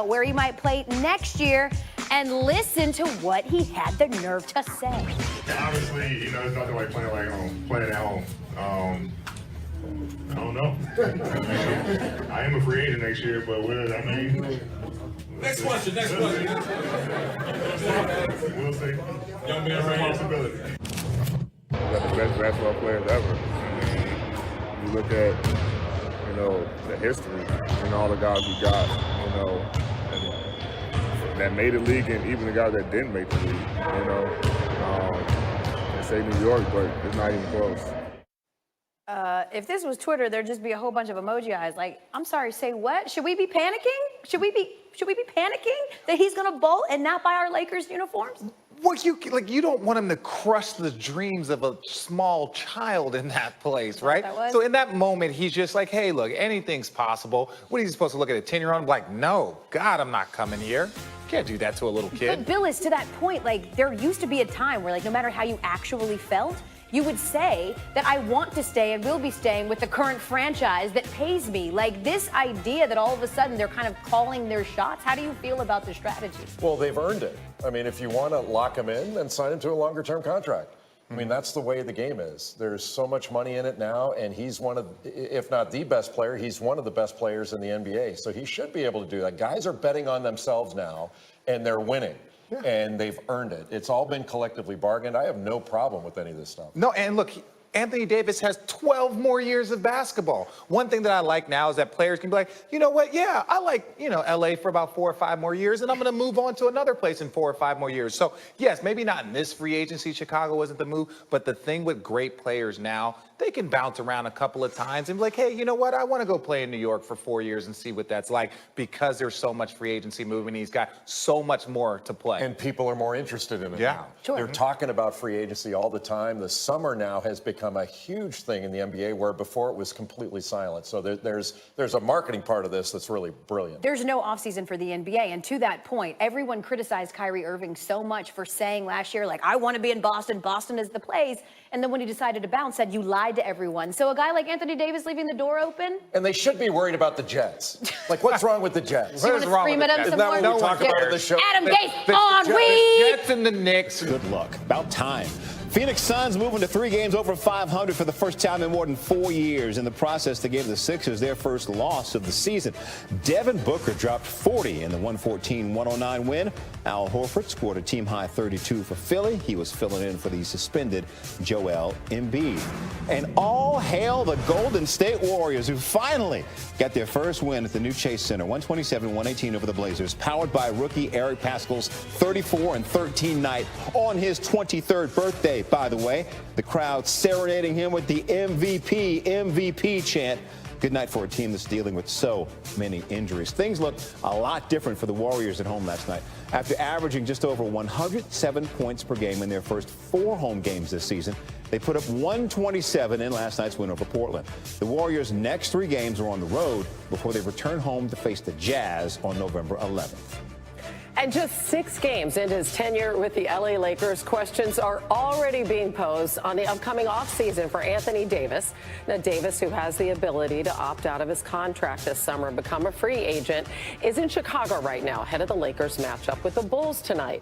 where he might play next year, and listen to what he had the nerve to say. Honestly, it's nothing like playing at home. I don't know. I am a free agent next year, but what does that mean? Next question. We'll see. Young man, That's a possibility. One of the best basketball players ever. You look at, the history and all the guys we got, and that made the league, and even the guys that didn't make the league, They say New York, but it's not even close. If this was Twitter, there'd just be a whole bunch of emoji eyes. Like, I'm sorry, say what? Should we be panicking? Should we be panicking that he's gonna bolt and not buy our Lakers uniforms? Well, you don't want him to crush the dreams of a small child in that place, right? So in that moment, he's just like, hey, look, anything's possible. What is he supposed to look at a 10-year-old like, no, God, I'm not coming here. Can't do that to a little kid. But Bill, is to that point, like, there used to be a time where, like, no matter how you actually felt, you would say that I want to stay and will be staying with the current franchise that pays me. Like, this idea that all of a sudden they're kind of calling their shots, how do you feel about the strategy? Well, they've earned it. I mean, if you want to lock him in, then sign him to a longer-term contract. I mean, that's the way the game is. There's so much money in it now, and he's one of, if not the best player, he's one of the best players in the NBA. So he should be able to do that. Guys are betting on themselves now, and they're winning. Yeah. And they've earned it. It's all been collectively bargained. I have no problem with any of this stuff. No, and look, Anthony Davis has 12 more years of basketball. One thing that I like now is that players can be like, you know what, yeah, I like, LA for about 4 or 5 more years, and I'm going to move on to another place in 4 or 5 more years. So, yes, maybe not in this free agency, Chicago isn't the move, but the thing with great players now, they can bounce around a couple of times and be like, hey, you know what, I want to go play in New York for 4 years and see what that's like, because there's so much free agency movement. He's got so much more to play. And people are more interested in it now. Sure. They're talking about free agency all the time. The summer now has become a huge thing in the NBA, where before it was completely silent. So there's a marketing part of this that's really brilliant. There's no offseason for the NBA. And to that point, everyone criticized Kyrie Irving so much for saying last year, like, I want to be in Boston. Boston is the place. And then when he decided to bounce, said, you lied to everyone. So a guy like Anthony Davis leaving the door open? And they should be worried about the Jets. Like, what's wrong with the Jets? You want to scream at him some Isn't that more? what we talk about on the show? Adam Gase on weed! Jets and the Knicks. Good luck. About time. Phoenix Suns moving to 3 games over 500 for the first time in more than 4 years. In the process, they gave the Sixers their first loss of the season. Devin Booker dropped 40 in the 114-109 win. Al Horford scored a team-high 32 for Philly. He was filling in for the suspended Joel Embiid. And all hail the Golden State Warriors, who finally got their first win at the new Chase Center, 127-118 over the Blazers, powered by rookie Eric Pascal's 34-13 night on his 23rd birthday. By the way, the crowd serenading him with the MVP chant. Good night for a team that's dealing with so many injuries. Things look a lot different for the Warriors at home last night. After averaging just over 107 points per game in their first 4 home games this season, they put up 127 in last night's win over Portland. The Warriors' next 3 games are on the road before they return home to face the Jazz on November 11th. And just 6 games into his tenure with the LA Lakers, questions are already being posed on the upcoming offseason for Anthony Davis. Now, Davis, who has the ability to opt out of his contract this summer and become a free agent, is in Chicago right now ahead of the Lakers matchup with the Bulls tonight.